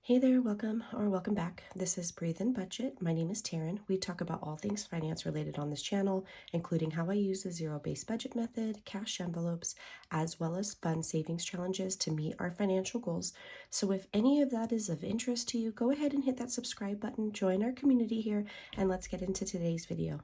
Hey there, welcome back. This is Breathe and Budget. My name is Taryn. We talk about all things finance related on this channel, including how I use the zero-based budget method, cash envelopes, as well as fun savings challenges to meet our financial goals. So if any of that is of interest to you, go ahead and hit that subscribe button, join our community here, and let's get into today's video.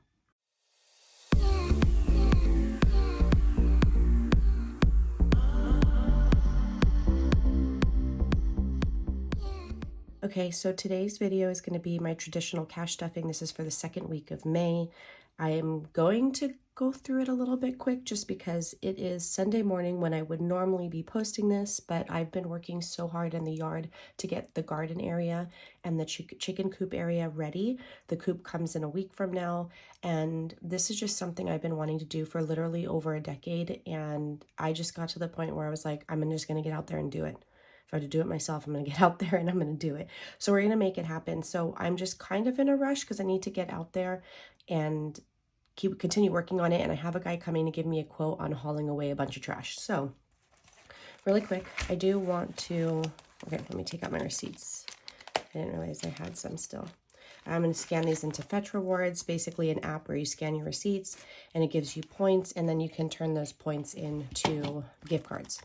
Okay, so today's video is going to be my traditional cash stuffing. This is for the second week of May. I am going to go through it a little bit quick just because it is Sunday morning when I would normally be posting this, but I've been working so hard in the yard to get the garden area and the chicken coop area ready. The coop comes in a week from now, and this is just something I've been wanting to do for literally over a decade, and I just got to the point where I was like, I'm just going to get out there and do it. If I have to do it myself, I'm going to get out there and I'm going to do it. So we're going to make it happen. So I'm just kind of in a rush because I need to get out there and continue working on it. And I have a guy coming to give me a quote on hauling away a bunch of trash. So really quick, I do want to, okay, let me take out my receipts. I didn't realize I had some still. I'm going to scan these into Fetch Rewards, basically an app where you scan your receipts and it gives you points, and then you can turn those points into gift cards.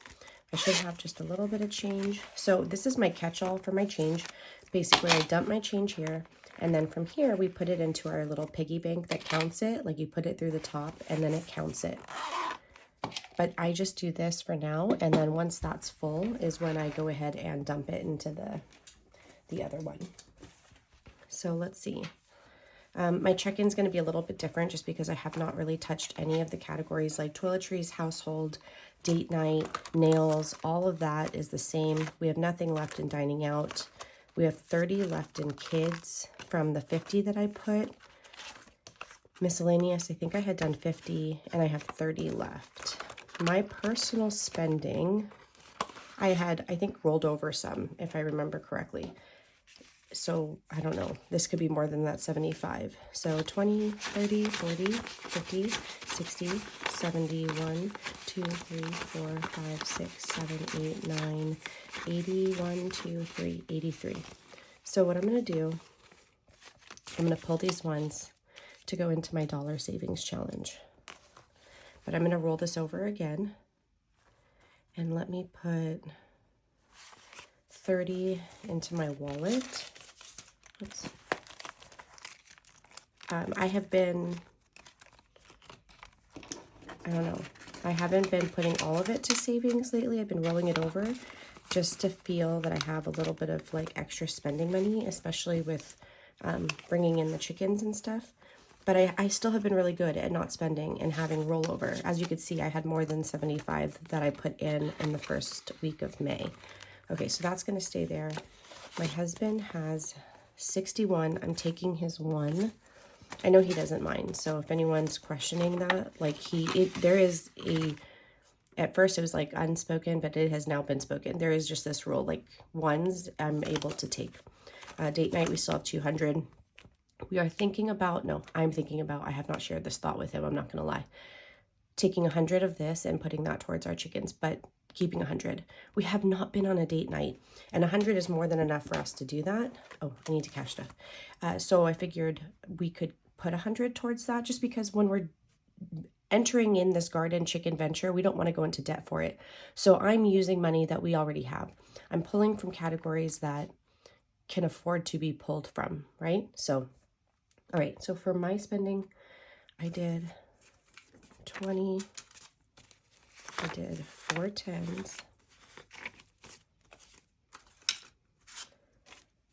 I should have just a little bit of change. So this is my catch-all for my change. Basically, I dump my change here, and then from here, we put it into our little piggy bank that counts it. Like you put it through the top, and then it counts it. But I just do this for now, and then once that's full is when I go ahead and dump it into the other one. So let's see. My check-in is going to be a little bit different just because I have not really touched any of the categories like toiletries, household, date night, nails. All of that is the same. We have nothing left in dining out. We have 30 left in kids from the 50 that I put. Miscellaneous, I think I had done 50 and I have 30 left. My personal spending, I think rolled over some if I remember correctly. So I don't know, this could be more than that 75. So 20, 30, 40, 50, 60, 71, 2, 3, 4, 5, 6, 7, 8, 9, 80, 1, 2, 3, 83. So what I'm going to do, I'm going to pull these ones to go into my dollar savings challenge. But I'm going to roll this over again. And let me put 30 into my wallet. Oops. I haven't been putting all of it to savings lately. I've been rolling it over just to feel that I have a little bit of like extra spending money, especially with bringing in the chickens and stuff. But I still have been really good at not spending and having rollover. As you can see, I had more than 75 that I put in the first week of May. Okay, so that's going to stay there. My husband has 61. I'm taking his one. I know he doesn't mind. So if anyone's questioning that, like there is at first it was like unspoken, but it has now been spoken. There is just this rule, like ones I'm able to take. Date night, we still have 200. I'm thinking about, I have not shared this thought with him. I'm not going to lie. Taking 100 of this and putting that towards our chickens, but keeping 100. We have not been on a date night, and 100 is more than enough for us to do that. Oh, I need to cash stuff. So I figured we could put 100 towards that, just because when we're entering in this garden chicken venture, we don't want to go into debt for it. So I'm using money that we already have. I'm pulling from categories that can afford to be pulled from, right? So, all right. So for my spending, I did 20. I did 4 10s.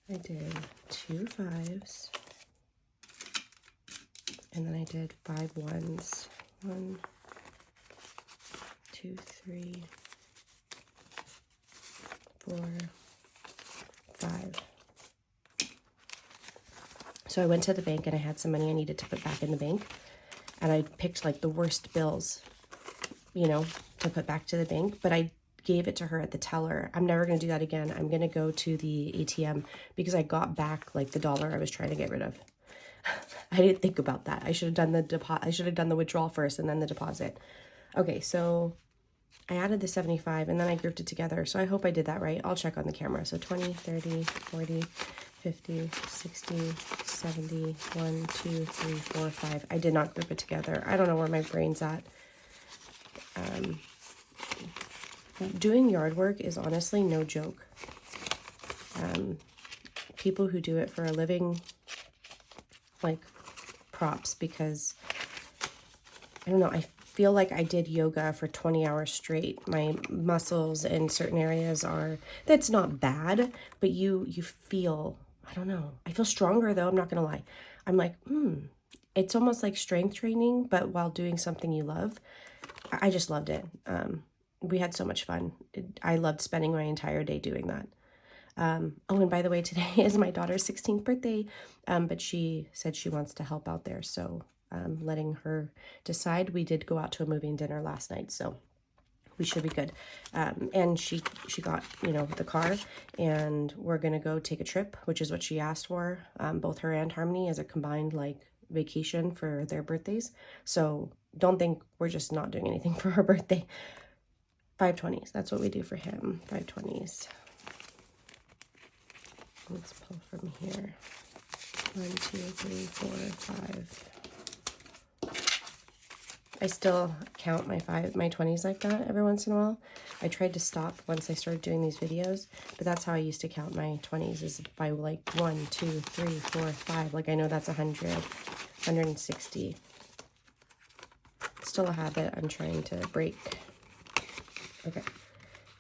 I did 2 5s. And then I did 5 1s. 1, 2, 3, 4, 5. So I went to the bank and I had some money I needed to put back in the bank. And I picked like the worst bills, to put back to the bank, but I gave it to her at the teller. I'm never going to do that again. I'm going to go to the ATM because I got back like the dollar I was trying to get rid of. I didn't think about that. I should have done the withdrawal first and then the deposit. Okay, so I added the 75 and then I grouped it together. So I hope I did that right. I'll check on the camera. So 20, 30, 40, 50, 60, 70, 1, 2, 3, 4, 5. I did not group it together. I don't know where my brain's at. Doing yard work is honestly no joke. People who do it for a living, like, props, because I don't know, I feel like I did yoga for 20 hours straight. My muscles in certain areas are, that's not bad, but you feel, I don't know, I feel stronger though, I'm not gonna lie. I'm like, it's almost like strength training, but while doing something you love. I just loved it. We had so much fun. I loved spending my entire day doing that. Oh, and by the way, today is my daughter's 16th birthday, but she said she wants to help out there, so letting her decide. We did go out to a movie and dinner last night, so we should be good. And she got, you know, the car, and we're gonna go take a trip, which is what she asked for, both her and Harmony, as a combined, like, vacation for their birthdays. So don't think we're just not doing anything for her birthday. 520s, that's what we do for him. 520s. Let's pull from here. 1, 2, 3, 4, 5. I still count my 20s like that every once in a while. I tried to stop once I started doing these videos, but that's how I used to count my 20s, is by like 1, 2, 3, 4, 5. Like, I know that's 100, 160. Still a habit I'm trying to break. Okay,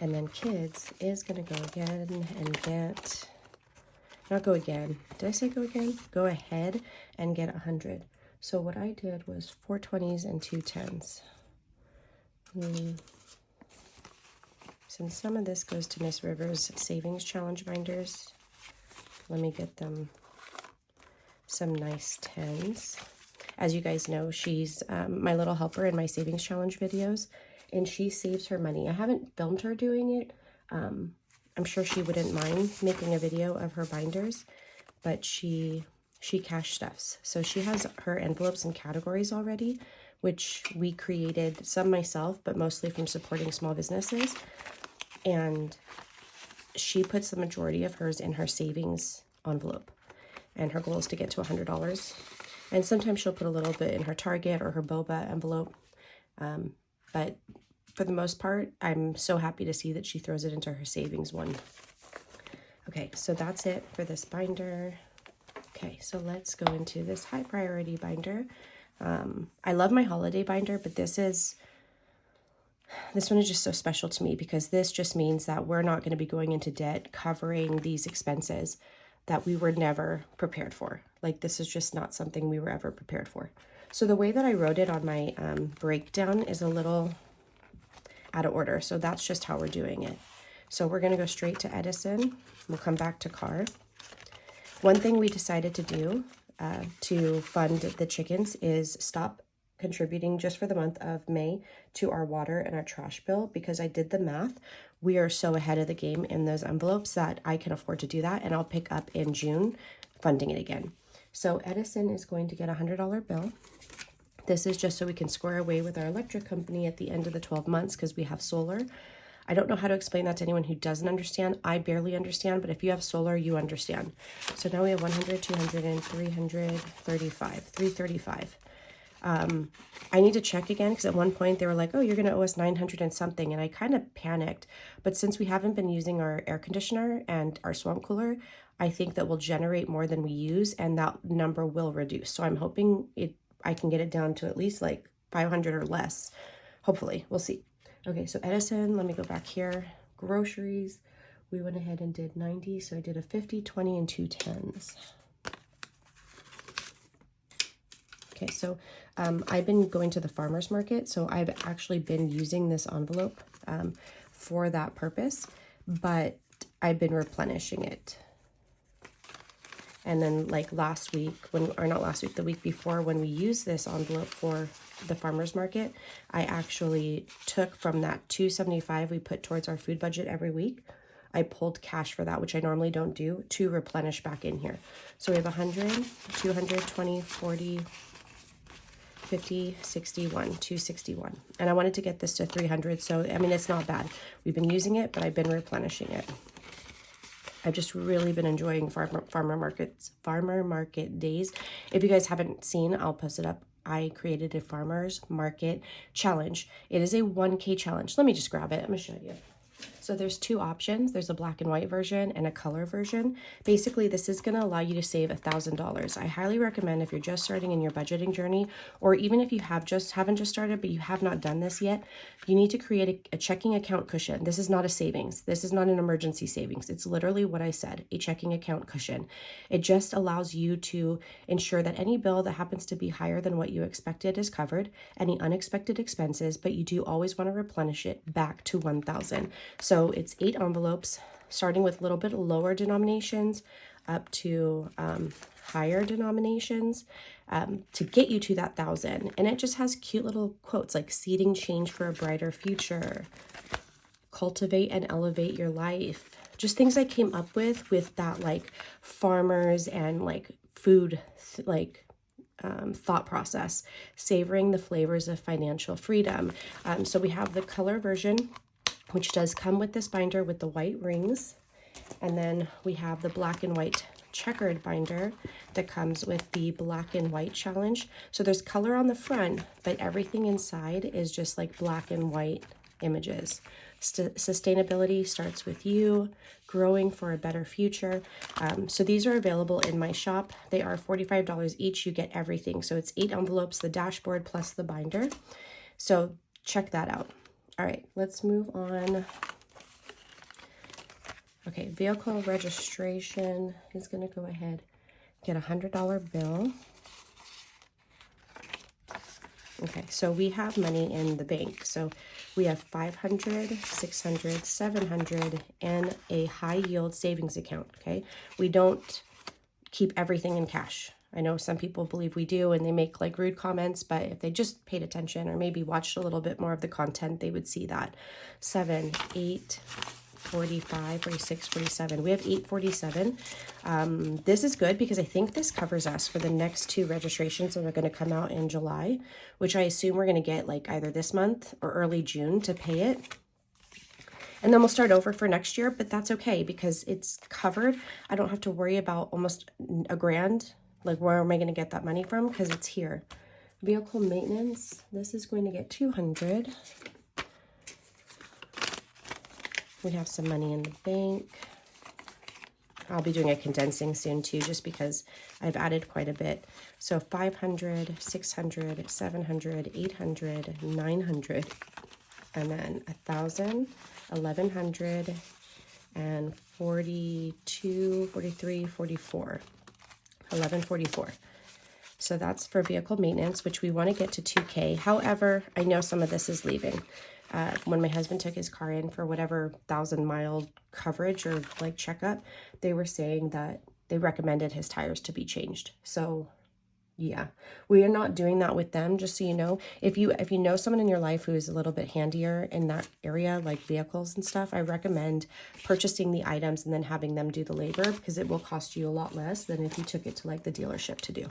and then kids is gonna go again and get, not go again, did I say go again? Go ahead and get 100. So what I did was 4 20s and 2 10s. Since some of this goes to Miss Rivers' Savings Challenge binders, let me get them some nice 10s. As you guys know, she's my little helper in my Savings Challenge videos, and she saves her money. I haven't filmed her doing it. I'm sure she wouldn't mind making a video of her binders, but she cash stuffs. So she has her envelopes and categories already, which we created, some myself, but mostly from supporting small businesses. And she puts the majority of hers in her savings envelope. And her goal is to get to $100. And sometimes she'll put a little bit in her Target or her Boba envelope. But for the most part, I'm so happy to see that she throws it into her savings one. Okay, so that's it for this binder. Okay, so let's go into this high priority binder. I love my holiday binder, but this one is just so special to me, because this just means that we're not going to be going into debt covering these expenses that we were never prepared for. Like, this is just not something we were ever prepared for. So the way that I wrote it on my breakdown is a little out of order. So that's just how we're doing it. So we're going to go straight to Edison. We'll come back to car. One thing we decided to do to fund the chickens is stop contributing just for the month of May to our water and our trash bill, because I did the math. We are so ahead of the game in those envelopes that I can afford to do that, and I'll pick up in June funding it again. So Edison is going to get a $100 bill. This is just so we can square away with our electric company at the end of the 12 months, because we have solar. I don't know how to explain that to anyone who doesn't understand. I barely understand, but if you have solar, you understand. So now we have 100, 200, and 335, 335. I need to check again, because at one point they were like, oh, you're going to owe us 900 and something. And I kind of panicked. But since we haven't been using our air conditioner and our swamp cooler, I think that we'll generate more than we use, and that number will reduce. So I'm hoping I can get it down to at least like 500 or less. Hopefully, we'll see. Okay, so Edison, let me go back here. Groceries, we went ahead and did 90. So I did a 50, 20, and 2 10s. Okay, so I've been going to the farmer's market, so I've actually been using this envelope for that purpose, but I've been replenishing it. And then like last week, the week before, when we used this envelope for the farmer's market, I actually took from that $275 we put towards our food budget every week. I pulled cash for that, which I normally don't do, to replenish back in here. So we have 100, 220, 40, 50, 61, 261. And I wanted to get this to 300. So, I mean, it's not bad. We've been using it, but I've been replenishing it. I've just really been enjoying farmer market days. If you guys haven't seen, I'll post it up. I created a farmers market challenge. It is a 1K challenge. Let me just grab it. I'm gonna show you. So there's two options. There's a black and white version and a color version. Basically, this is going to allow you to save $1,000. I highly recommend if you're just starting in your budgeting journey, or even if you haven't just started, but you have not done this yet, you need to create a checking account cushion. This is not a savings. This is not an emergency savings. It's literally what I said, a checking account cushion. It just allows you to ensure that any bill that happens to be higher than what you expected is covered, any unexpected expenses, but you do always want to replenish it back to 1,000. So it's 8 envelopes, starting with a little bit lower denominations up to higher denominations to get you to that 1,000. And it just has cute little quotes like seeding change for a brighter future, cultivate and elevate your life. Just things I came up with that like farmers and like food thought process, savoring the flavors of financial freedom. So we have the color version, which does come with this binder with the white rings. And then we have the black and white checkered binder that comes with the black and white challenge. So there's color on the front, but everything inside is just like black and white images. Sustainability starts with you, growing for a better future. So these are available in my shop. They are $45 each. You get everything. So it's 8 envelopes, the dashboard plus the binder. So check that out. All right, let's move on. Okay, vehicle registration is going to go ahead, get a $100 bill. Okay, so we have money in the bank. So we have 500, 600, 700, and a high yield savings account, okay? We don't keep everything in cash. I know some people believe we do, and they make like rude comments, but if they just paid attention or maybe watched a little bit more of the content, they would see that. 7, 8, 45, 46, 47. We have 847. This is good because I think this covers us for the next 2 registrations that are going to come out in July, which I assume we're going to get like either this month or early June to pay it. And then we'll start over for next year, but that's okay because it's covered. I don't have to worry about almost $1,000. Like, where am I going to get that money from? Because it's here. Vehicle maintenance. This is going to get 200. We have some money in the bank. I'll be doing a condensing soon too, just because I've added quite a bit. So 500, 600, 700, 800, 900, and then 1,000, 1,100, and 42, 43, 44. 1144. So that's for vehicle maintenance, which we want to get to 2K. However, I know some of this is leaving. When my husband took his car in for whatever 1,000-mile coverage or like checkup, they were saying that they recommended his tires to be changed. So yeah, we are not doing that with them, just so you know. If you know someone in your life who is a little bit handier in that area, like vehicles and stuff, I recommend purchasing the items and then having them do the labor, because it will cost you a lot less than if you took it to like the dealership to do.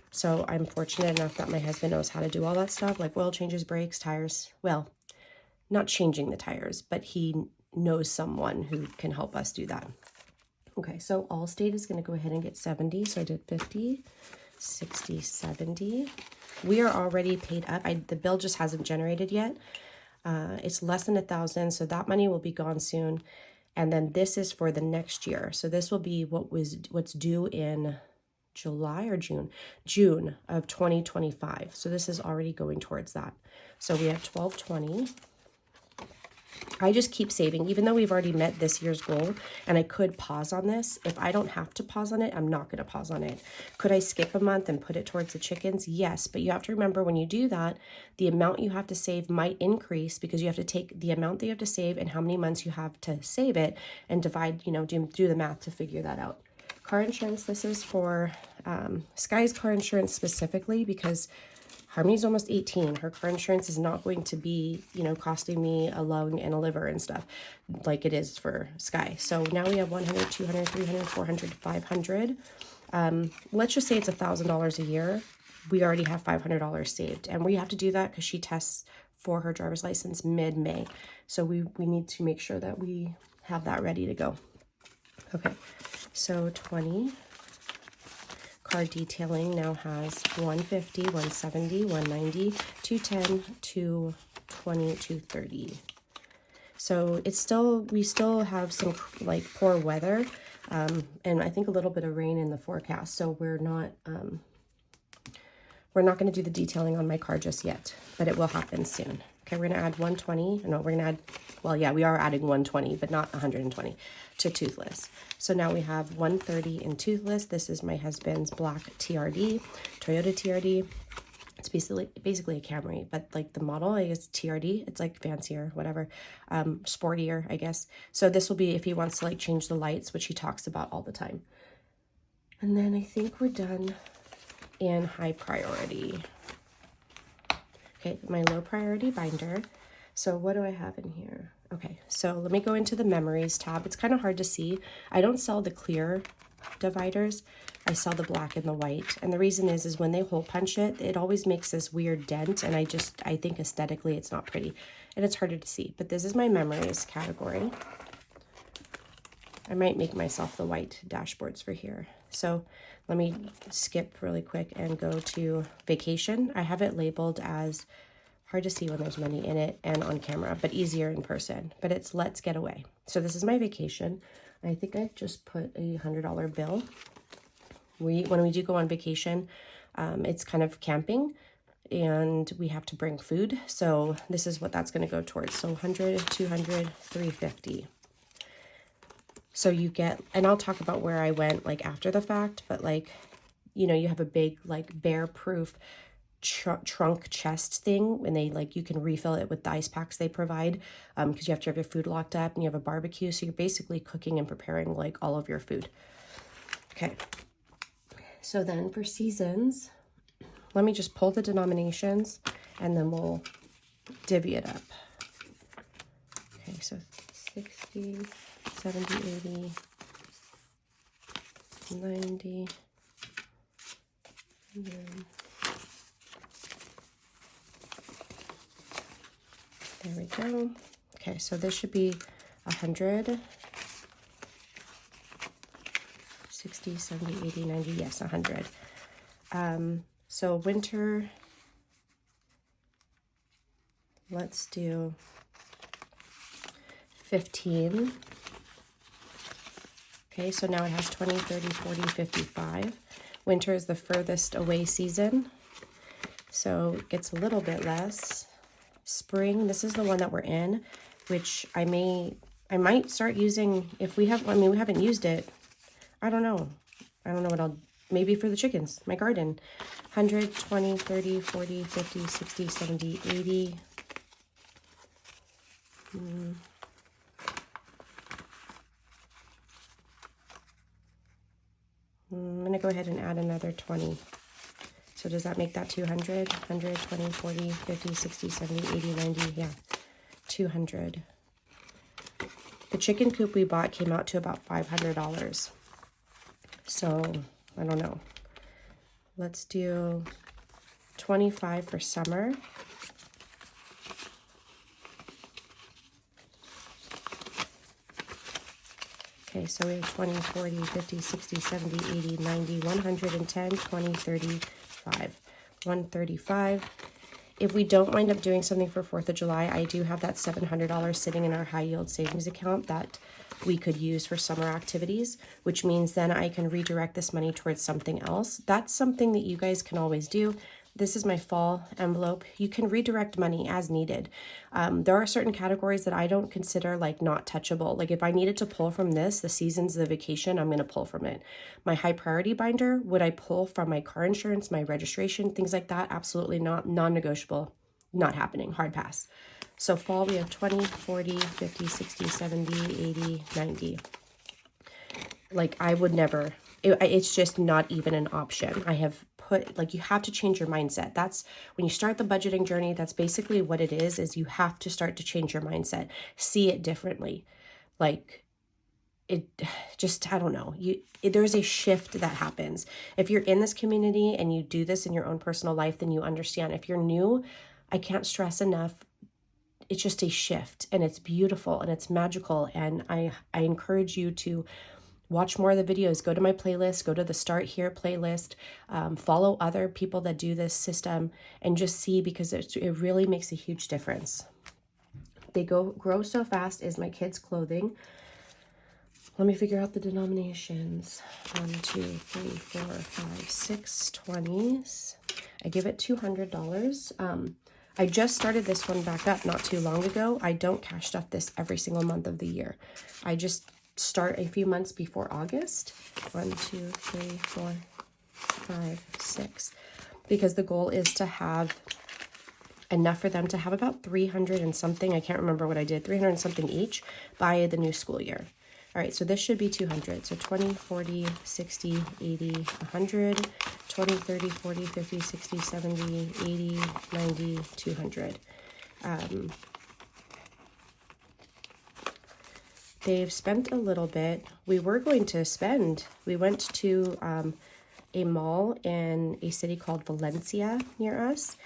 So I'm fortunate enough that my husband knows how to do all that stuff, like oil changes, brakes, tires. Well, not changing the tires, but he knows someone who can help us do that. Okay, so Allstate is going to go ahead and get 70. So I did 50. 60, 70. We are already paid up. The bill just hasn't generated yet. It's less than 1,000, so that money will be gone soon. And then this is for the next year. So this will be what's due in July or June? June of 2025. So this is already going towards that. So we have 1220. I just keep saving, even though we've already met this year's goal, and I could pause on this. If I don't have to pause on it, I'm not going to pause on it. Could I skip a month and put it towards the chickens? Yes, but you have to remember when you do that, the amount you have to save might increase, because you have to take the amount that you have to save and how many months you have to save it and divide, do the math to figure that out. Car insurance, this is for Sky's car insurance specifically, because Harmony's almost 18. Her car insurance is not going to be, costing me a lung and a liver and stuff like it is for Sky. So now we have 100, 200, 300, 400, 500. Let's just say it's $1,000 a year. we already have $500 saved. And we have to do that because she tests for her driver's license mid-May. So we need to make sure that we have that ready to go. Okay, so 20. Card detailing now has 150, 170, 190, 210, 220, 230. So it's still, we still have some like poor weather, and I think a little bit of rain in the forecast. So we're not going to do the detailing on my car just yet, but it will happen soon. Okay, we're going to add 120. No, we're going to add, well, yeah, we are adding 120, but not 120 to toothless. So now we have 130 in toothless. This is my husband's black TRD, Toyota TRD. It's basically a Camry, but like the model, I guess TRD, it's like fancier, whatever, sportier, I guess. So this will be if he wants to like change the lights, which he talks about all the time. And then I think we're done in high priority. Okay, my low priority binder. So what do I have in here? Okay, so let me go into the memories tab. It's kind of hard to see. I don't sell the clear dividers. I sell the black and the white. And the reason is when they hole punch it, it always makes this weird dent. And I think aesthetically it's not pretty. And it's harder to see. But this is my memories category. I might make myself the white dashboards for here. So let me skip really quick and go to vacation. I have it labeled as, hard to see when there's money in it and on camera, but easier in person. But it's let's get away. So this is my vacation. I think I just put a $100 bill. When we do go on vacation, it's kind of camping and we have to bring food. So this is what that's going to go towards. So 100, 200, 350. So you get, and I'll talk about where I went like after the fact, but like, you know, you have a big like bear proof trunk chest thing when they like, you can refill it with the ice packs they provide, because you have to have your food locked up and you have a barbecue. So you're basically cooking and preparing like all of your food. Okay. So then for seasons, let me just pull the denominations and then we'll divvy it up. Okay. So 60, 70, 80, 90, and then there we go. Okay, so this should be 100, 60, 70, 80, 90, yes, 100. So winter, let's do 15. Okay, so now it has 20, 30, 40, 55. Winter is the furthest away season, so it gets a little bit less. Spring, this is the one that we're in, which I might start using if we have, I mean, we haven't used it. I don't know what I'll, maybe for the chickens, my garden. 100, 20, 30, 40, 50, 60, 70, 80. I'm going to go ahead and add another 20. So does that make that 200? 100, 20, 40, 50, 60, 70, 80, 90, yeah, 200. The chicken coop we bought came out to about $500. So, I don't know. Let's do 25 for summer. Okay, so we have 20, 40, 50, 60, 70, 80, 90, 110, 20, 35, 135. If we don't wind up doing something for 4th of July, I do have that $700 sitting in our high yield savings account that we could use for summer activities, which means then I can redirect this money towards something else. That's something that you guys can always do. This is my fall envelope. You can redirect money as needed. There are certain categories that I don't consider like not touchable. Like if I needed to pull from this, the seasons, the vacation, I'm going to pull from it. My high priority binder, would I pull from my car insurance, my registration, things like that? Absolutely not. Non-negotiable. Not happening. Hard pass. So fall, we have 20, 40, 50, 60, 70, 80, 90. Like I would never, it's just not even an option. I have put, like, you have to change your mindset. That's when you start the budgeting journey, that's basically what it is you have to start to change your mindset, see it differently. Like it just, I don't know, there's a shift that happens. If you're in this community and you do this in your own personal life, then you understand. If you're new, I can't stress enough, it's just a shift, and it's beautiful and it's magical. And I encourage you to watch more of the videos, go to my playlist, go to the Start Here playlist, follow other people that do this system, and just see, because it really makes a huge difference. They grow so fast is my kids' clothing. Let me figure out the denominations. 1, 2, 3, 4, 5, 6 20s. I give it $200. I just started this one back up not too long ago. I don't cash stuff this every single month of the year. I just start a few months before August. 1, 2, 3, 4, 5, 6. Because the goal is to have enough for them to have about 300 and something. I can't remember what I did. 300 and something each by the new school year. All right, so this should be 200. So 20, 40, 60, 80, 100, 20, 30, 40, 50, 60, 70, 80, 90, 200. They've spent a little bit. We were going to spend. We went to a mall in a city called Valencia near us.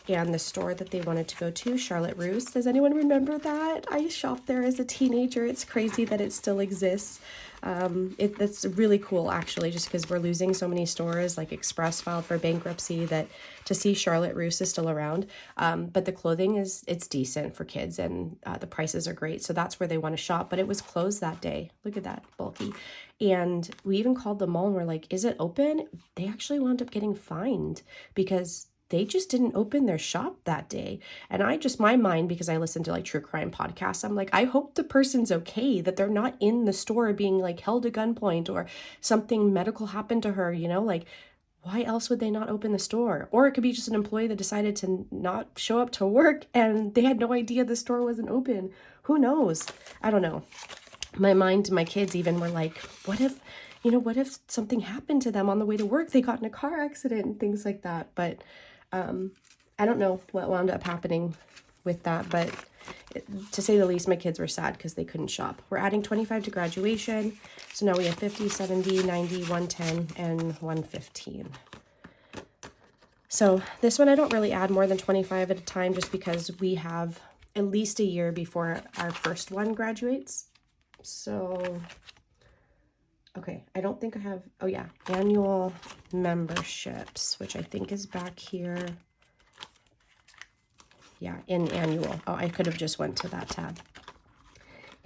And the store that they wanted to go to, Charlotte Russe. Does anyone remember that? I shopped there as a teenager. It's crazy that it still exists. It's really cool, actually, just because we're losing so many stores. Like Express filed for bankruptcy, that to see Charlotte Russe is still around. But the clothing it's decent for kids, and the prices are great. So that's where they want to shop. But it was closed that day. Look at that, bulky. And we even called the mall and we're like, is it open? They actually wound up getting fined because they just didn't open their shop that day. And my mind, because I listen to like true crime podcasts, I'm like, I hope the person's okay, that they're not in the store being like held at gunpoint or something medical happened to her, like, why else would they not open the store? Or it could be just an employee that decided to not show up to work and they had no idea the store wasn't open. Who knows? I don't know. My kids even were like, what if something happened to them on the way to work? They got in a car accident and things like that. But I don't know what wound up happening with that, but to say the least, my kids were sad because they couldn't shop. We're adding 25 to graduation. So now we have 50, 70, 90, 110, and 115. So this one, I don't really add more than 25 at a time just because we have at least a year before our first one graduates. So, okay, I don't think I have, oh yeah, annual memberships, which I think is back here. Yeah, in annual. Oh, I could have just went to that tab.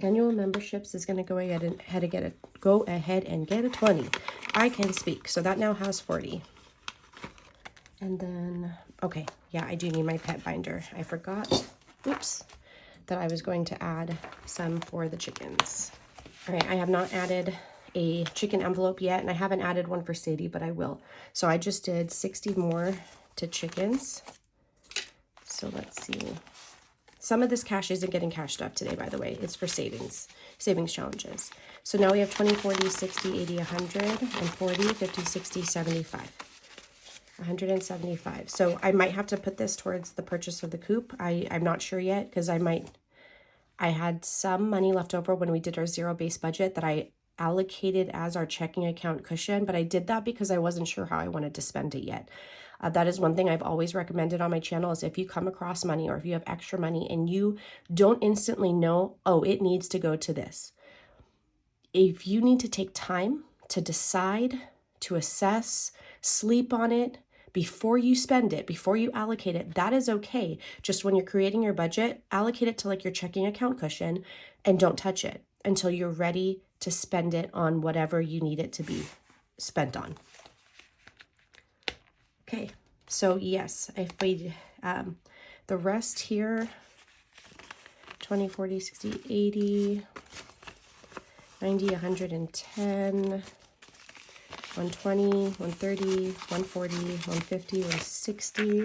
Annual memberships is going to go ahead and get a 20. I can speak. So that now has 40. And then, okay, yeah, I do need my pet binder. I forgot, oops, that I was going to add some for the chickens. All right, I have not added a chicken envelope yet, and I haven't added one for Sadie, but I will. So I just did 60 more to chickens. So let's see. Some of this cash isn't getting cashed up today, by the way. It's for savings challenges. So now we have 20, 40, 60, 80, 100, and 40, 50, 60, 75. 175. So I might have to put this towards the purchase of the coop. I'm not sure yet, because I had some money left over when we did our zero-based budget that I allocated as our checking account cushion, but I did that because I wasn't sure how I wanted to spend it yet. That is one thing I've always recommended on my channel, is if you come across money or if you have extra money and you don't instantly know, oh, it needs to go to this. If you need to take time to decide, to assess, sleep on it, before you spend it, before you allocate it, that is okay. Just when you're creating your budget, allocate it to like your checking account cushion and don't touch it until you're ready to spend it on whatever you need it to be spent on. Okay, so yes, I paid the rest here, 20, 40, 60, 80, 90, 110, 120, 130, 140, 150, 160,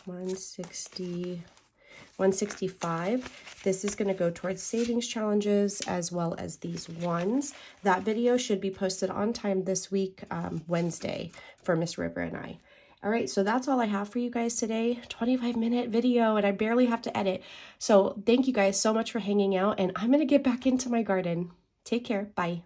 160, 165. This is going to go towards savings challenges as well as these ones. That video should be posted on time this week, Wednesday, for Miss River and I. All right, so that's all I have for you guys today. 25-minute video, and I barely have to edit. So thank you guys so much for hanging out, and I'm gonna get back into my garden. Take care. Bye.